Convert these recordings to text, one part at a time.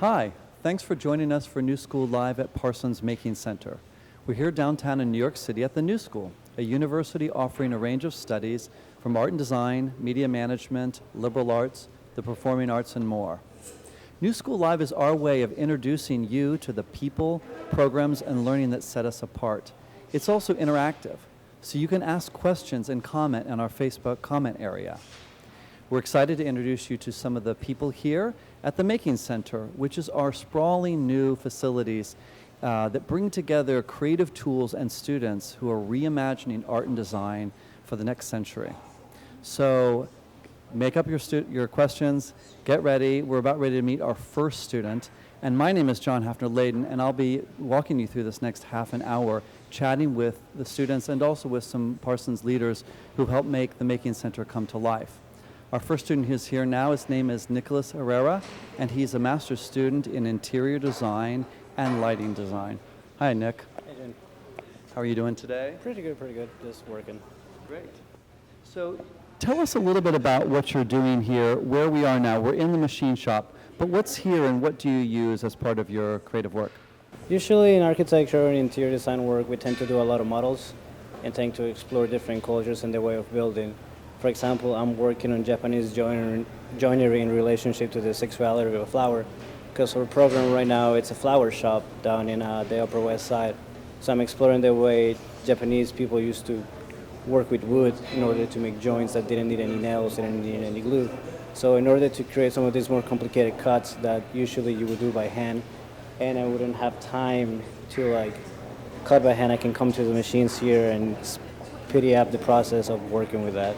Hi, thanks for joining us for New School Live at Parsons Making Center. We're here downtown in New York City at the New School, a university offering a range of studies from art and design, media management, liberal arts, the performing arts, and more. New School Live is our way of introducing you to the people, programs, and learning that set us apart. It's also interactive, so you can ask questions and comment in our Facebook comment area. We're excited to introduce you to some of the people here at the Making Center, which is our sprawling new facilities that bring together creative tools and students who are reimagining art and design for the next century. So make up your questions, get ready. We're about ready to meet our first student. And my name is John Hafner-Layden, and I'll be walking you through this next half an hour, chatting with the students and also with some Parsons leaders who helped make the Making Center come to life. Our first student who's here now, his name is Nicholas Herrera, and he's a master's student in interior design and lighting design. Hi, Nick. Hey, Jen. How are you doing today? Pretty good. Just working. Great. So tell us a little bit about what you're doing here, where we are now. We're in the machine shop, but what's here and what do you use as part of your creative work? Usually in architecture and interior design work, we tend to do a lot of models and tend to explore different cultures and their way of building. For example, I'm working on Japanese joinery in relationship to the sexuality of a flower, because our program right now, it's a flower shop down in the Upper West Side. So I'm exploring the way Japanese people used to work with wood in order to make joints that didn't need any nails, didn't need any glue. So in order to create some of these more complicated cuts that usually you would do by hand, and I wouldn't have time to cut by hand, I can come to the machines here and speed up the process of working with that.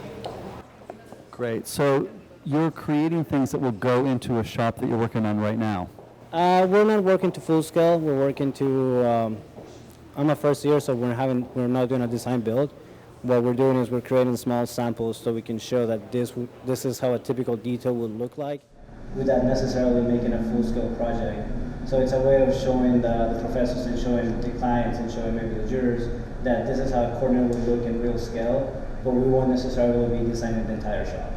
Great. So you're creating things that will go into a shop that you're working on right now. We're not working to full scale. We're working to. I'm a first year, so we're not doing a design build. What we're doing is we're creating small samples so we can show that this is how a typical detail would look like, without necessarily making a full scale project. So it's a way of showing the professors and showing the clients and showing maybe the jurors that this is how a corner would look in real scale, but we won't necessarily be designing the entire shop.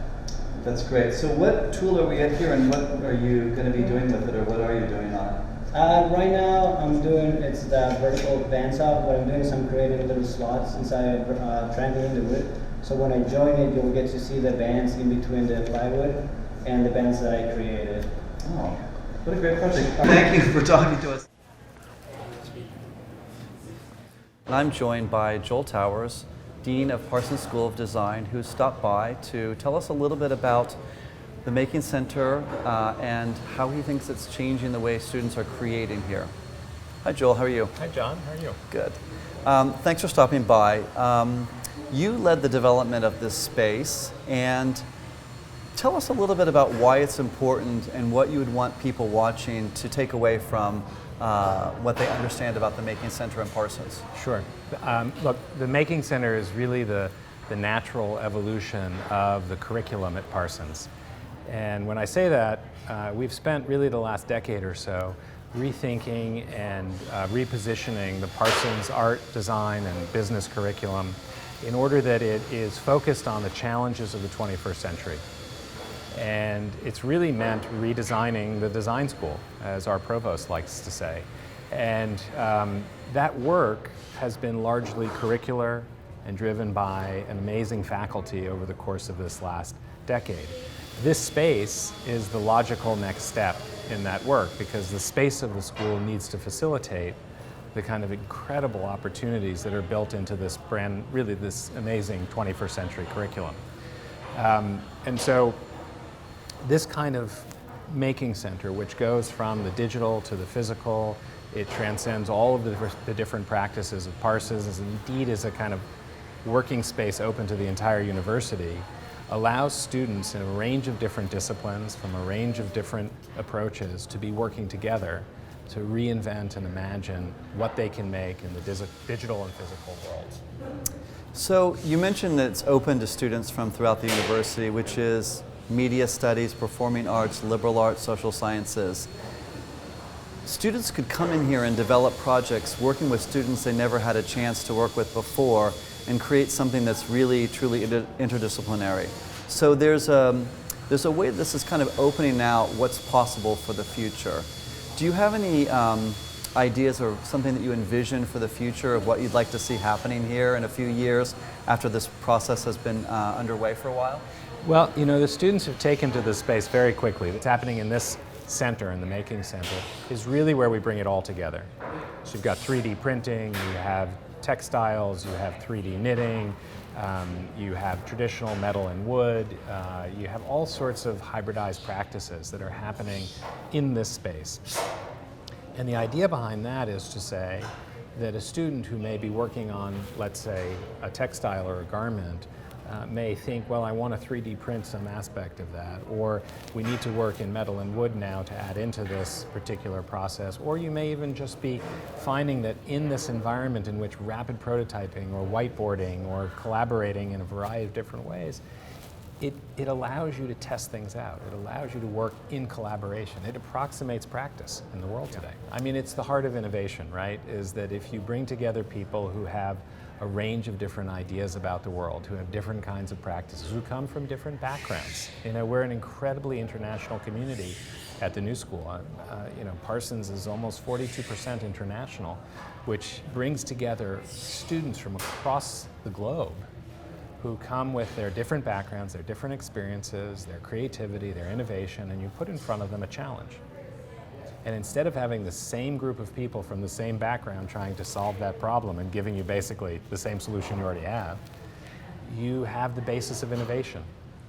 That's great. So what tool are we at here, and what are you going to be doing with it, or what are you doing on it? Right now, it's the vertical bandsaw. What I'm doing is I'm creating little slots inside triangulating the wood. So when I join it, you'll get to see the bands in between the plywood and the bands that I created. Oh, what a great project. Thank you for talking to us. I'm joined by Joel Towers, Dean of Parsons School of Design, who stopped by to tell us a little bit about the Making Center and how he thinks it's changing the way students are creating here. Hi, Joel. How are you? Hi, John. How are you? Good. Thanks for stopping by. You led the development of this space, and tell us a little bit about why it's important and what you would want people watching to take away from what they understand about the Making Center in Parsons. Sure. Look, the Making Center is really the natural evolution of the curriculum at Parsons. And when I say that, we've spent really the last decade or so rethinking and repositioning the Parsons art, design, and business curriculum in order that it is focused on the challenges of the 21st century. And it's really meant redesigning the design school, as our provost likes to say. And that work has been largely curricular and driven by an amazing faculty over the course of this last decade. This space is the logical next step in that work, because the space of the school needs to facilitate the kind of incredible opportunities that are built into this this amazing 21st century curriculum. And so this kind of Making Center, which goes from the digital to the physical, it transcends all of the different practices of Parsons, and indeed is a kind of working space open to the entire university, allows students in a range of different disciplines from a range of different approaches to be working together to reinvent and imagine what they can make in the digital and physical worlds. So you mentioned that it's open to students from throughout the university, which is media studies, performing arts, liberal arts, social sciences. Students could come in here and develop projects working with students they never had a chance to work with before and create something that's really, truly interdisciplinary. So there's a way this is kind of opening out what's possible for the future. Do you have any ideas or something that you envision for the future of what you'd like to see happening here in a few years after this process has been underway for a while? Well, you know, the students have taken to this space very quickly. What's happening in this center, in the Making Center, is really where we bring it all together. So you've got 3D printing, you have textiles, you have 3D knitting, you have traditional metal and wood, you have all sorts of hybridized practices that are happening in this space. And the idea behind that is to say that a student who may be working on, let's say, a textile or a garment may think, well, I want to 3D print some aspect of that, or we need to work in metal and wood now to add into this particular process, or you may even just be finding that in this environment in which rapid prototyping or whiteboarding or collaborating in a variety of different ways, it allows you to test things out. It allows you to work in collaboration. It approximates practice in the world today. I mean, it's the heart of innovation, right? Is that if you bring together people who have a range of different ideas about the world, who have different kinds of practices, who come from different backgrounds. You know, we're an incredibly international community at the New School. You know, Parsons is almost 42% international, which brings together students from across the globe who come with their different backgrounds, their different experiences, their creativity, their innovation, and you put in front of them a challenge. And instead of having the same group of people from the same background trying to solve that problem and giving you basically the same solution you already have, you have the basis of innovation.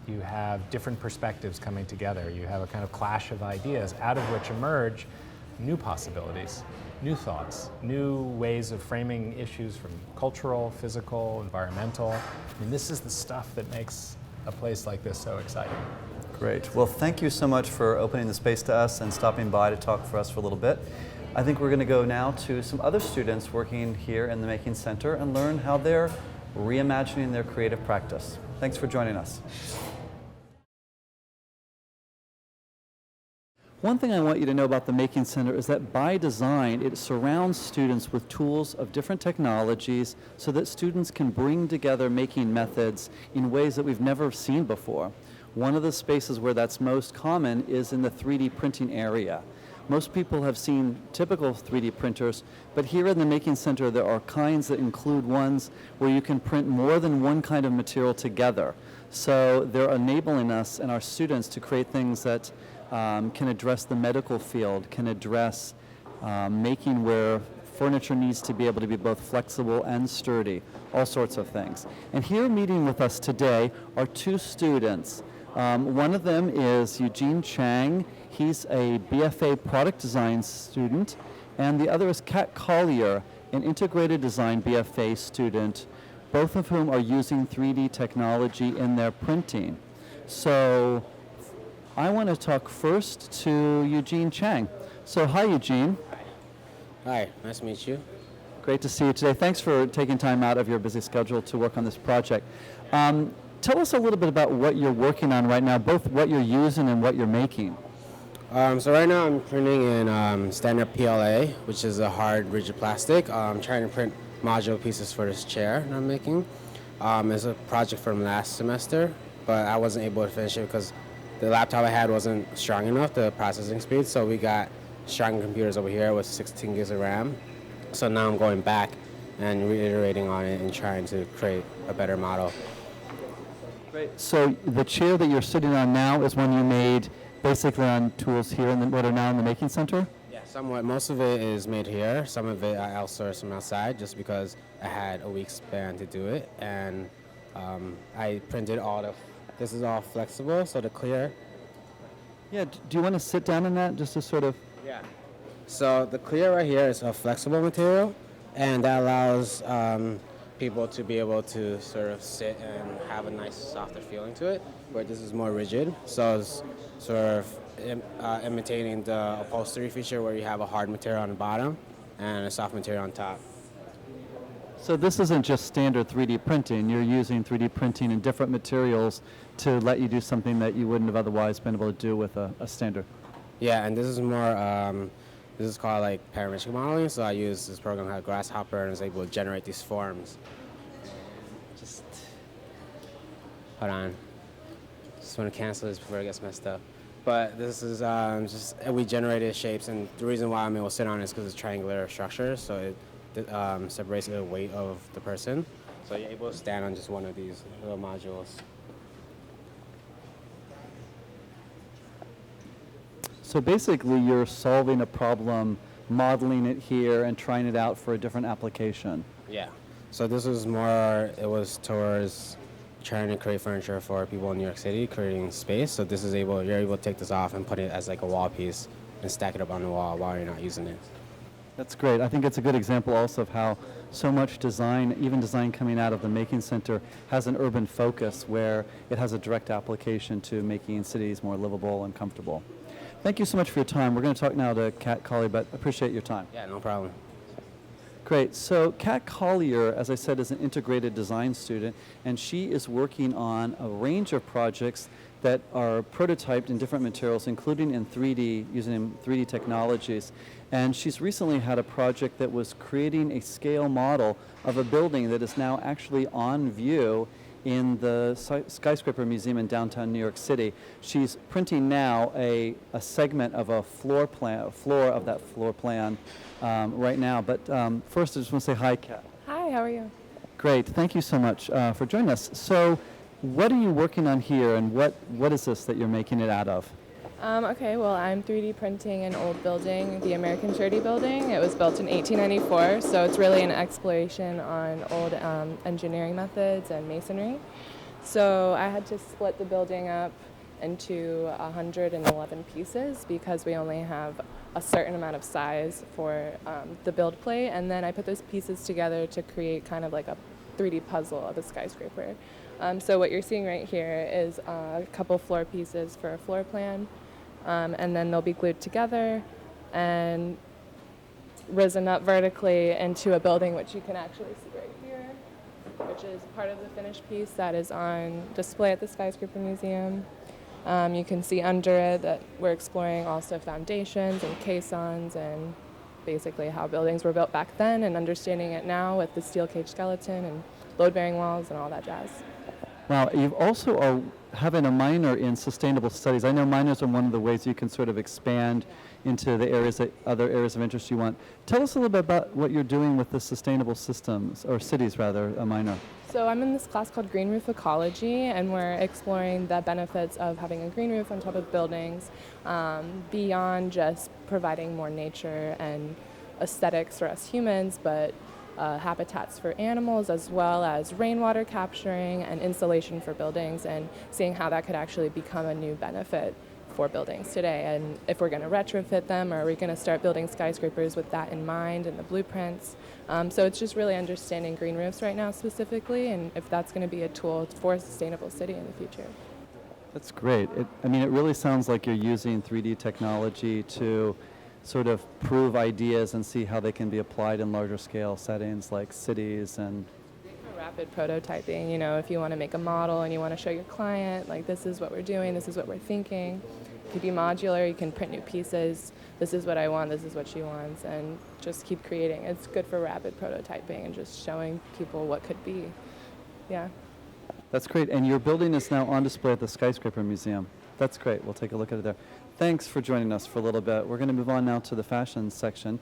You have different perspectives coming together. You have a kind of clash of ideas out of which emerge new possibilities, new thoughts, new ways of framing issues from cultural, physical, environmental. I mean, this is the stuff that makes a place like this so exciting. Great. Well, thank you so much for opening the space to us and stopping by to talk for us for a little bit. I think we're going to go now to some other students working here in the Making Center and learn how they're reimagining their creative practice. Thanks for joining us. One thing I want you to know about the Making Center is that by design, it surrounds students with tools of different technologies so that students can bring together making methods in ways that we've never seen before. One of the spaces where that's most common is in the 3D printing area. Most people have seen typical 3D printers, but here in the Making Center there are kinds that include ones where you can print more than one kind of material together. So they're enabling us and our students to create things that can address the medical field, can address making where furniture needs to be able to be both flexible and sturdy, all sorts of things. And here meeting with us today are two students. One of them is Eugene Cheng. He's a BFA product design student, and the other is Collier, an integrated design BFA student, both of whom are using 3D technology in their printing. So I want to talk first to Eugene Cheng. So hi, Eugene. Hi, nice to meet you. Great to see you today. Thanks for taking time out of your busy schedule to work on this project. Tell us a little bit about what you're working on right now, both what you're using and what you're making. So right now I'm printing in standard PLA, which is a hard, rigid plastic. I'm trying to print modular pieces for this chair that I'm making. It's a project from last semester, but I wasn't able to finish it because the laptop I had wasn't strong enough, the processing speed, so we got stronger computers over here with 16 gigs of RAM. So now I'm going back and reiterating on it and trying to create a better model. Great. So the chair that you're sitting on now is one you made basically on tools here in what are now in the Making Center? Yeah, somewhat. Most of it is made here. Some of it I outsourced from outside just because I had a week span to do it. And I printed this is all flexible, so the clear. Yeah, do you want to sit down in that just to sort of? Yeah. So the clear right here is a flexible material, and that allows people to be able to sort of sit and have a nice softer feeling to it, where this is more rigid. So it's sort of imitating the upholstery feature where you have a hard material on the bottom and a soft material on top. So this isn't just standard 3D printing. You're using 3D printing in different materials to let you do something that you wouldn't have otherwise been able to do with a standard. Yeah, and this is more, this is called like parametric modeling. So I use this program called Grasshopper and is able to generate these forms. Hold on. Just want to cancel this before it gets messed up. but this is just we generated shapes, and the reason why I'm able to sit on it is because it's triangular structure, so it separates the weight of the person. So you're able to stand on just one of these little modules. So basically, you're solving a problem, modeling it here, and trying it out for a different application. Yeah. So this was more, it was towards trying to create furniture for people in New York City, creating space. So this is you're able to take this off and put it as like a wall piece and stack it up on the wall while you're not using it. That's great. I think it's a good example also of how so much design, even design coming out of the Making Center, has an urban focus where it has a direct application to making cities more livable and comfortable. Thank you so much for your time. We're going to talk now to Kat Collier, but appreciate your time. Yeah, no problem. Great. So Kat Collier, as I said, is an integrated design student, and she is working on a range of projects that are prototyped in different materials, including in 3D, using 3D technologies. And she's recently had a project that was creating a scale model of a building that is now actually on view in the Skyscraper Museum in downtown New York City. She's printing now a segment of a floor of that floor plan right now. But first, I just want to say hi, Kat. Hi, how are you? Great. Thank you so much for joining us. So, what are you working on here, and what is this that you're making it out of? Okay, well, I'm 3D printing an old building, the American Surety Building. It was built in 1894, so it's really an exploration on old engineering methods and masonry. So I had to split the building up into 111 pieces because we only have a certain amount of size for the build plate, and then I put those pieces together to create kind of like a 3D puzzle of a skyscraper. So what you're seeing right here is a couple floor pieces for a floor plan, and then they'll be glued together and risen up vertically into a building, which you can actually see right here, which is part of the finished piece that is on display at the Skyscraper Museum. You can see under it that we're exploring also foundations and caissons and basically how buildings were built back then and understanding it now with the steel cage skeleton and load-bearing walls and all that jazz. Now, you also are having a minor in sustainable studies. I know minors are one of the ways you can sort of expand into the other areas of interest you want. Tell us a little bit about what you're doing with the sustainable systems, or cities rather, a minor. So I'm in this class called Green Roof Ecology, and we're exploring the benefits of having a green roof on top of buildings beyond just providing more nature and aesthetics for us humans, but habitats for animals, as well as rainwater capturing and insulation for buildings, and seeing how that could actually become a new benefit for buildings today. And if we're going to retrofit them, or are we going to start building skyscrapers with that in mind and the blueprints? So it's just really understanding green roofs right now specifically, and if that's going to be a tool for a sustainable city in the future. That's great. It really sounds like you're using 3D technology to sort of prove ideas and see how they can be applied in larger scale settings like cities and rapid prototyping. You know, if you want to make a model and you want to show your client, like, this is what we're doing, this is what we're thinking. It could be modular, you can print new pieces, this is what I want, this is what she wants, and just keep creating. It's good for rapid prototyping and just showing people what could be. Yeah. That's great. And your building is now on display at the Skyscraper Museum. That's great. We'll take a look at it there. Thanks for joining us for a little bit. We're going to move on now to the fashion section.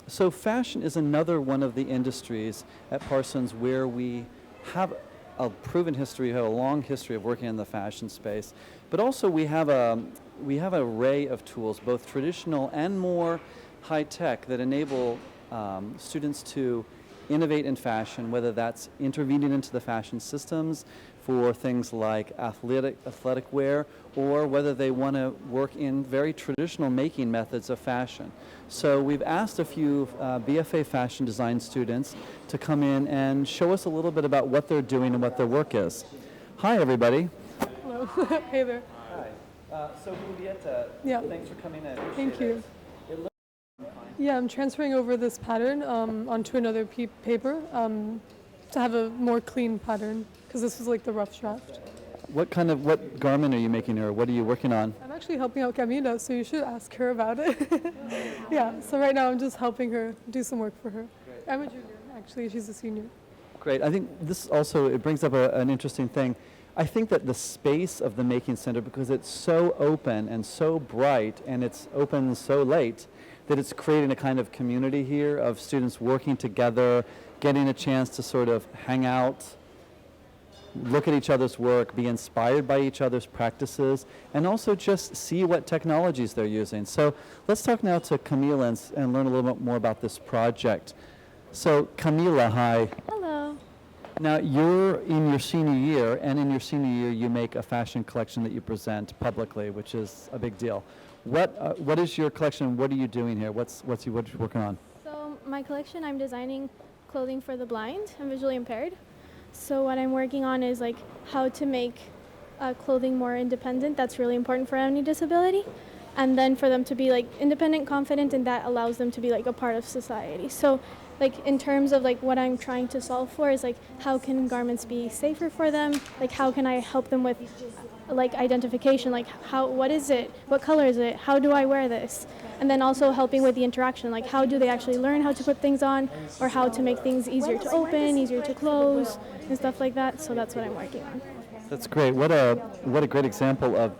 So fashion is another one of the industries at Parsons where we have a proven history, we have a long history of working in the fashion space, but also we have an array of tools, both traditional and more high-tech, that enable students to innovate in fashion, whether that's intervening into the fashion systems for things like athletic wear, or whether they want to work in very traditional making methods of fashion. So we've asked a few BFA fashion design students to come in and show us a little bit about what they're doing and what their work is. Hi, everybody. Hello. Hey there. Hi. So Julieta, Yeah. thanks for coming in. Thank you. Yeah, I'm transferring over this pattern onto another paper to have a more clean pattern, because this was like the rough draft. What garment are you making, or what are you working on? I'm actually helping out Camila, so you should ask her about it. Yeah, so right now I'm just helping her do some work for her. Great. I'm a junior, actually. She's a senior. Great. I think this also, it brings up an interesting thing. I think that the space of the Making Center, because it's so open and so bright and it's open so late, that it's creating a kind of community here of students working together, getting a chance to sort of hang out, look at each other's work, be inspired by each other's practices, and also just see what technologies they're using. So let's talk now to Camila and learn a little bit more about this project. So Camila, hi. Hello. Now you're in your senior year, and in your senior year you make a fashion collection that you present publicly, which is a big deal. What is your collection? What are you doing here? What you working on? So my collection, I'm designing clothing for the blind and visually impaired. So what I'm working on is like how to make clothing more independent. That's really important for any disability. And then for them to be like independent, confident, and that allows them to be like a part of society. So like in terms of like what I'm trying to solve for is like how can garments be safer for them? Like how can I help them with like identification, like what is it? What color is it? How do I wear this? And then also helping with the interaction, like how do they actually learn how to put things on, or how to make things easier to open, easier to close, and stuff like that. So that's what I'm working on. That's great. What a great example of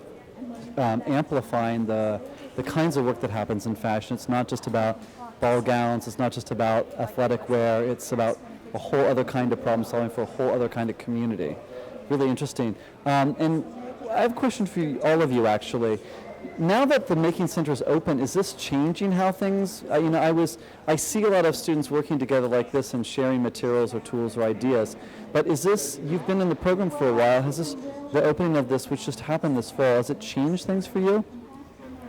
amplifying the kinds of work that happens in fashion. It's not just about ball gowns. It's not just about athletic wear. It's about a whole other kind of problem solving for a whole other kind of community. Really interesting. And I have a question for all of you, actually. Now that the Making Center is open, is this changing how things, I see a lot of students working together like this and sharing materials or tools or ideas, but is this, you've been in the program for a while, the opening of this, which just happened this fall, has it changed things for you?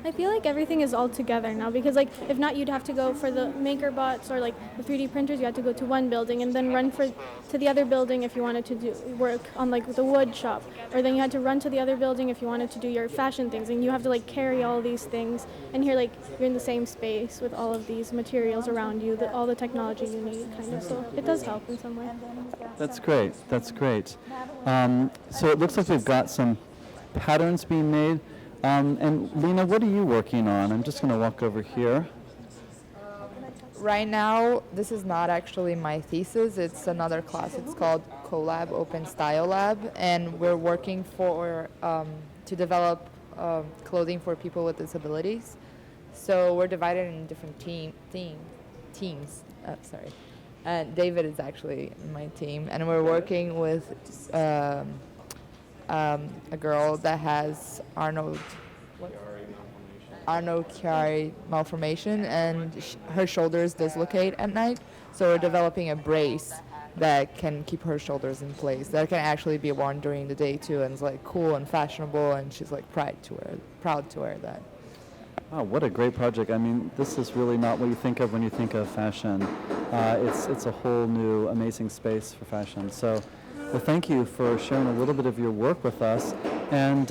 I feel like everything is all together now because like if not you'd have to go for the maker bots or like the 3D printers, you had to go to one building and then run to the other building if you wanted to do work on like the wood shop, or then you had to run to the other building if you wanted to do your fashion things, and you have to like carry all these things, and here like you're in the same space with all of these materials around you, all the technology you need kind of, so it does help in some way. That's great, that's great. So it looks like we've got some patterns being made. And Lena, what are you working on? I'm just going to walk over here. Right now, this is not actually my thesis. It's another class. It's called CoLab, Open Style Lab, and we're working to develop clothing for people with disabilities. So we're divided in different teams. And David is actually in my team, and we're working with a girl that has Arnold-Chiari malformation, and her shoulders dislocate at night. So we're developing a brace that can keep her shoulders in place, that can actually be worn during the day too, and it's like cool and fashionable, and she's like proud to wear that. Wow, what a great project. I mean, this is really not what you think of when you think of fashion. It's a whole new amazing space for fashion. So, well, thank you for sharing a little bit of your work with us, and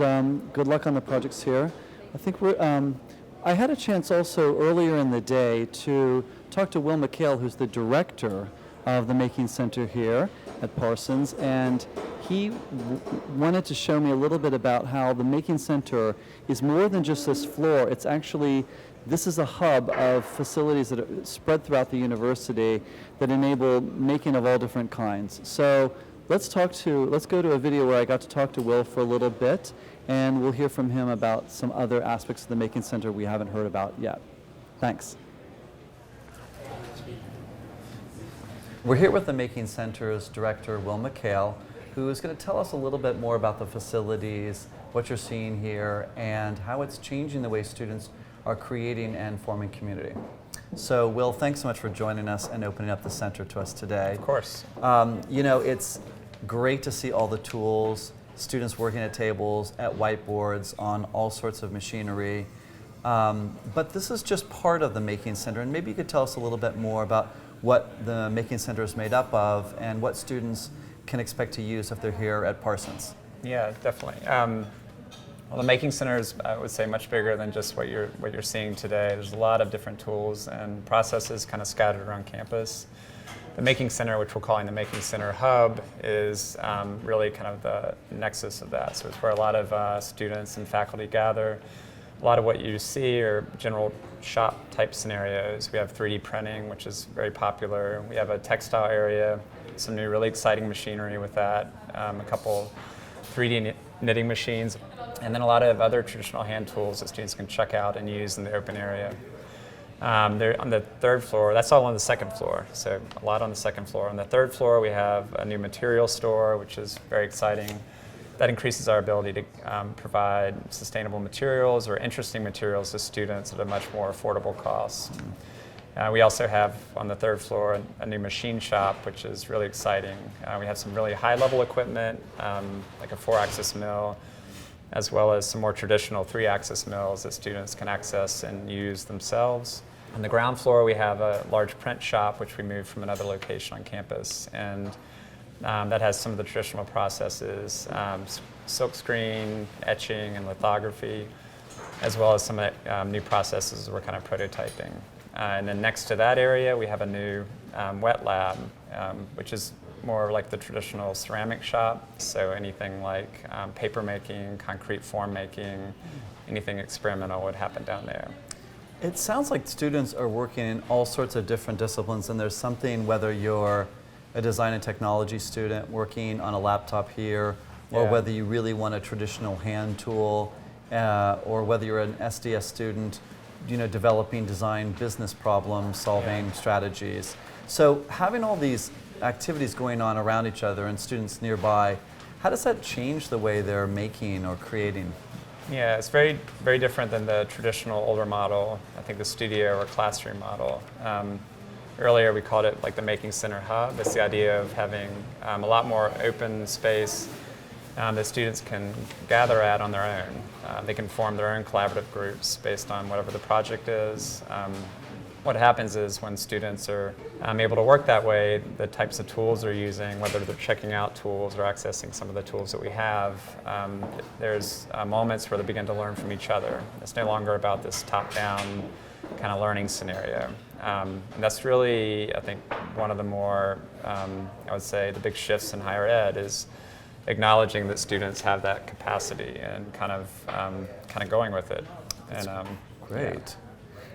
good luck on the projects here. I think I had a chance also earlier in the day to talk to Will Mikhail, who's the director of the Making Center here at Parsons, and he wanted to show me a little bit about how the Making Center is more than just this floor. It's actually, this is a hub of facilities that are spread throughout the university that enable making of all different kinds. So let's go to a video where I got to talk to Will for a little bit, and we'll hear from him about some other aspects of the Making Center we haven't heard about yet. Thanks. We're here with the Making Center's director, Will Mikhail, who is going to tell us a little bit more about the facilities, what you're seeing here, and how it's changing the way students are creating and forming community. So, Will, thanks so much for joining us and opening up the center to us today. Of course. It's great to see all the tools, students working at tables, at whiteboards, on all sorts of machinery. But this is just part of the Making Center, and maybe you could tell us a little bit more about what the Making Center is made up of and what students can expect to use if they're here at Parsons. Yeah, definitely. Well, the Making Center is, I would say, much bigger than just what you're seeing today. There's a lot of different tools and processes kind of scattered around campus. The Making Center, which we're calling the Making Center Hub, is really kind of the nexus of that. So it's where a lot of students and faculty gather. A lot of what you see are general shop type scenarios. We have 3D printing, which is very popular. We have a textile area, some new really exciting machinery with that, a couple 3D knitting machines, and then a lot of other traditional hand tools that students can check out and use in the open area. They're on the third floor. That's all on the second floor, so a lot on the second floor. On the third floor, we have a new material store, which is very exciting. That increases our ability to provide sustainable materials or interesting materials to students at a much more affordable cost. We also have on the third floor a new machine shop, which is really exciting. We have some really high-level equipment, like a 4-axis mill, as well as some more traditional 3-axis mills that students can access and use themselves. On the ground floor, we have a large print shop, which we moved from another location on campus, and that has some of the traditional processes, silkscreen, etching, and lithography, as well as some of the new processes we're kind of prototyping. And then next to that area, we have a new wet lab, which is more like the traditional ceramic shop. So anything like paper making, concrete form making, anything experimental would happen down there. It sounds like students are working in all sorts of different disciplines, and there's something, whether you're a design and technology student working on a laptop here, or whether you really want a traditional hand tool, or whether you're an SDS student, developing design business problem solving strategies. So having all these activities going on around each other and students nearby, how does that change the way they're making or creating? Yeah, it's very, very different than the traditional older model, I think the studio or classroom model. Earlier we called it like the Making Center Hub. It's the idea of having a lot more open space that students can gather at on their own. They can form their own collaborative groups based on whatever the project is. What happens is when students are able to work that way, the types of tools they're using, whether they're checking out tools or accessing some of the tools that we have, there's moments where they begin to learn from each other. It's no longer about this top-down kind of learning scenario. And that's really, I think, one of the more, I would say, the big shifts in higher ed is acknowledging that students have that capacity and kind of going with it. And, great. Yeah.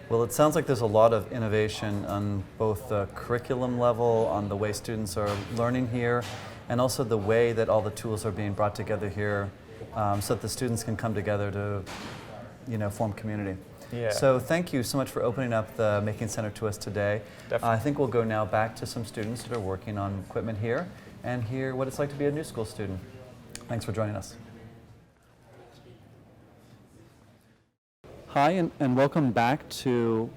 Well, it sounds like there's a lot of innovation on both the curriculum level, on the way students are learning here, and also the way that all the tools are being brought together here, so that the students can come together to, form community. Yeah. So thank you so much for opening up the Making Center to us today. Definitely. I think we'll go now back to some students that are working on equipment here and hear what it's like to be a new school student. Thanks for joining us. Hi, and welcome back to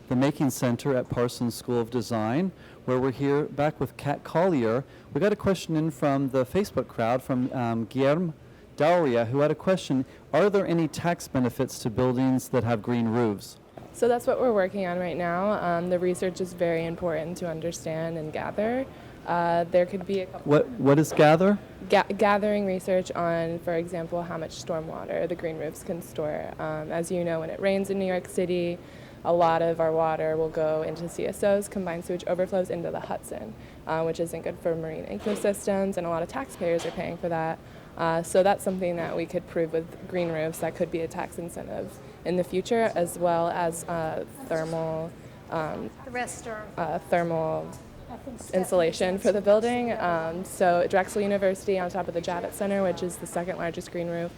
the Making Center at Parsons School of Design, where we're here back with Collier. We got a question in from the Facebook crowd from Guillermo Dauria, who had a question: are there any tax benefits to buildings that have green roofs? So that's what we're working on right now. The research is very important to understand and gather. There could be a couple. What is gather? Gathering research on, for example, how much stormwater the green roofs can store. As you know, when it rains in New York City, a lot of our water will go into CSOs, combined sewage overflows into the Hudson, which isn't good for marine ecosystems, and a lot of taxpayers are paying for that. So that's something that we could prove with green roofs. That could be a tax incentive in the future, as well as thermal insulation for the building. So Drexel University, on top of the Javits Center, which is the second largest green roof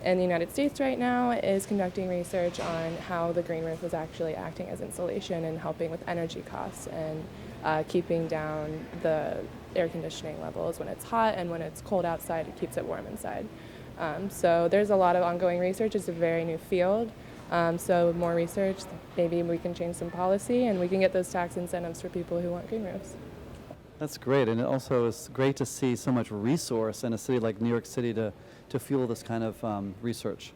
in the United States right now, is conducting research on how the green roof is actually acting as insulation and helping with energy costs and keeping down the air conditioning levels when it's hot, and when it's cold outside, it keeps it warm inside. So there's a lot of ongoing research. It's a very new field. So more research, maybe we can change some policy and we can get those tax incentives for people who want green roofs. That's great, and it also is great to see so much resource in a city like New York City to fuel this kind of research.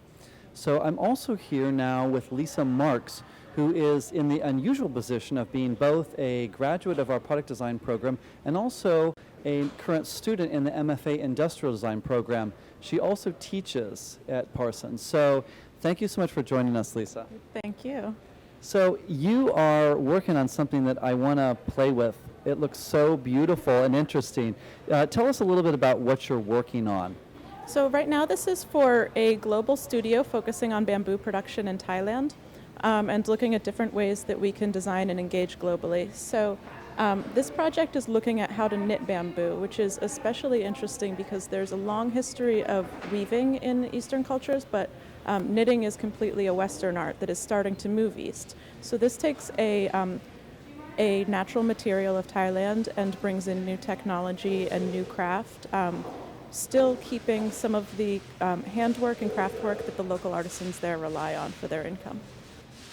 So I'm also here now with Lisa Marks, who is in the unusual position of being both a graduate of our product design program and also a current student in the MFA Industrial Design program. She also teaches at Parsons. So thank you so much for joining us, Lisa. Thank you. So you are working on something that I want to play with. It looks so beautiful and interesting. Tell us a little bit about what you're working on. So right now this is for a global studio focusing on bamboo production in Thailand, and looking at different ways that we can design and engage globally. So This project is looking at how to knit bamboo, which is especially interesting because there's a long history of weaving in Eastern cultures, but knitting is completely a Western art that is starting to move east. So this takes a natural material of Thailand and brings in new technology and new craft, still keeping some of the handwork and craft work that the local artisans there rely on for their income.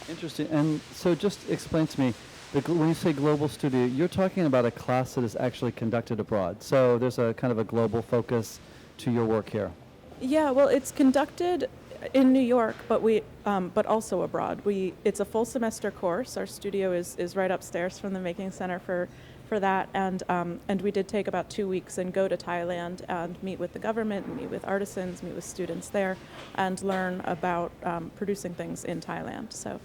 Interesting. And so just explain to me, when you say global studio, you're talking about a class that is actually conducted abroad. So there's a kind of a global focus to your work here. Yeah, well, it's conducted in New York, but also abroad. It's a full semester course. Our studio is right upstairs from the Making Center for that, and we did take about 2 weeks and go to Thailand and meet with the government, meet with artisans, meet with students there, and learn about producing things in Thailand. So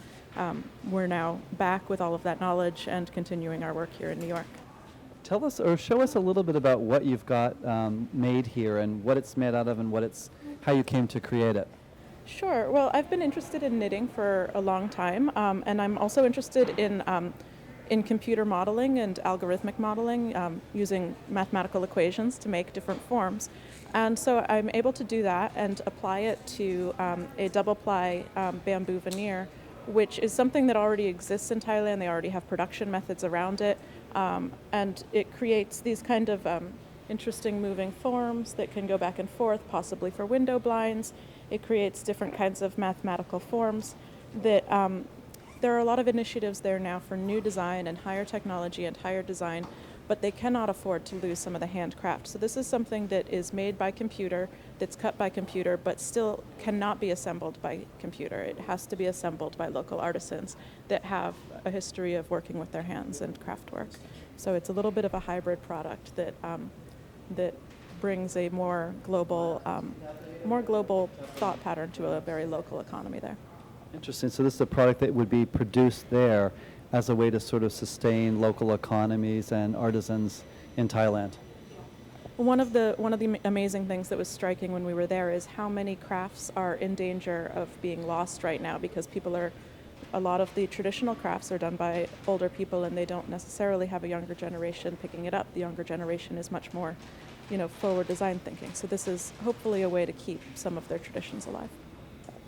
we're now back with all of that knowledge and continuing our work here in New York. Tell us or show us a little bit about what you've got made here and what it's made out of and how you came to create it. Sure. Well, I've been interested in knitting for a long time, and I'm also interested in computer modeling and algorithmic modeling, using mathematical equations to make different forms. And so I'm able to do that and apply it to a double-ply bamboo veneer, which is something that already exists in Thailand. They already have production methods around it, and it creates these kind of interesting moving forms that can go back and forth, possibly for window blinds. It creates different kinds of mathematical forms that there are a lot of initiatives there now for new design and higher technology and higher design, but they cannot afford to lose some of the handcraft. So this is something that is made by computer, that's cut by computer, but still cannot be assembled by computer. It has to be assembled by local artisans that have a history of working with their hands and craft work. So it's a little bit of a hybrid product that brings a more global thought pattern to a very local economy there. Interesting. So this is a product that would be produced there as a way to sort of sustain local economies and artisans in Thailand. One of the amazing things that was striking when we were there is how many crafts are in danger of being lost right now because a lot of the traditional crafts are done by older people and they don't necessarily have a younger generation picking it up. The younger generation is much more, forward design thinking. So this is hopefully a way to keep some of their traditions alive.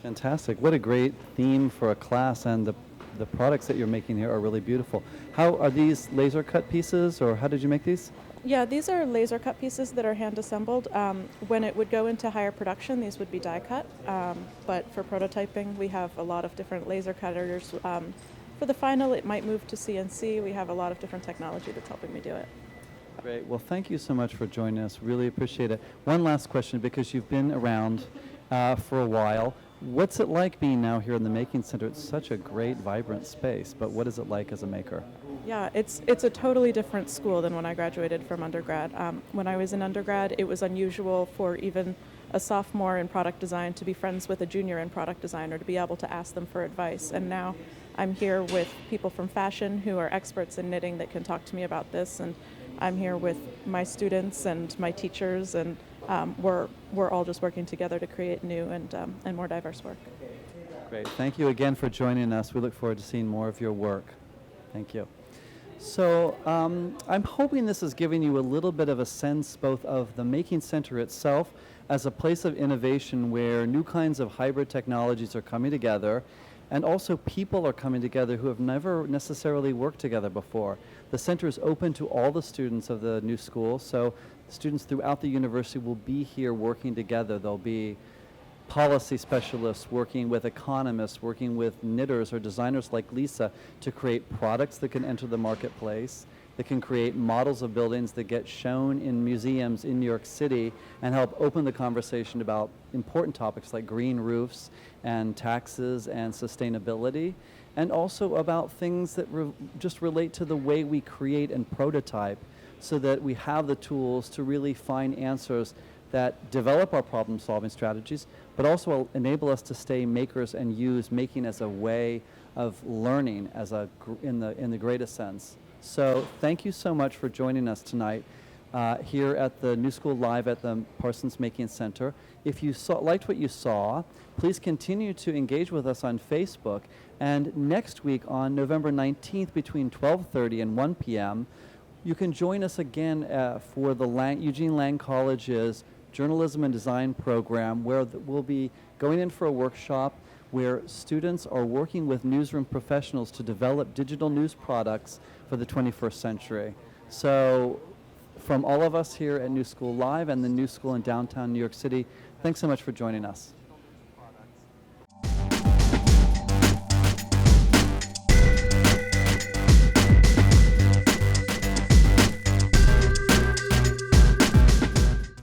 Fantastic. What a great theme for a class, and the products that you're making here are really beautiful. How are these laser cut pieces, or how did you make these? Yeah, these are laser cut pieces that are hand assembled. When it would go into higher production, these would be die cut. But for prototyping, we have a lot of different laser cutters. For the final, it might move to CNC. We have a lot of different technology that's helping me do it. Great. Well, thank you so much for joining us. Really appreciate it. One last question, because you've been around for a while. What's it like being now here in the Making Center? It's such a great, vibrant space, but what is it like as a maker? Yeah, it's a totally different school than when I graduated from undergrad. When I was in undergrad, it was unusual for even a sophomore in product design to be friends with a junior in product design or to be able to ask them for advice. And now I'm here with people from fashion who are experts in knitting that can talk to me about this. And I'm here with my students and my teachers, and we're all just working together to create new and more diverse work. Great. Thank you again for joining us. We look forward to seeing more of your work. Thank you. So I'm hoping this is giving you a little bit of a sense both of the Making Center itself as a place of innovation where new kinds of hybrid technologies are coming together, and also people are coming together who have never necessarily worked together before. The center is open to all the students of the new school, so students throughout the university will be here working together. There'll be policy specialists working with economists, working with knitters or designers like Lisa to create products that can enter the marketplace, that can create models of buildings that get shown in museums in New York City and help open the conversation about important topics like green roofs and taxes and sustainability, and also about things that just relate to the way we create and prototype so that we have the tools to really find answers that develop our problem-solving strategies, but also enable us to stay makers and use making as a way of learning in the greatest sense. So thank you so much for joining us tonight. here at the New School Live at the Parsons Making Center. If you liked what you saw, please continue to engage with us on Facebook. And next week on November 19th between 12:30 and 1 p.m., you can join us again for the Eugene Lang College's Journalism and Design program, where we'll be going in for a workshop where students are working with newsroom professionals to develop digital news products for the 21st century. So from all of us here at New School Live and the New School in downtown New York City, thanks so much for joining us.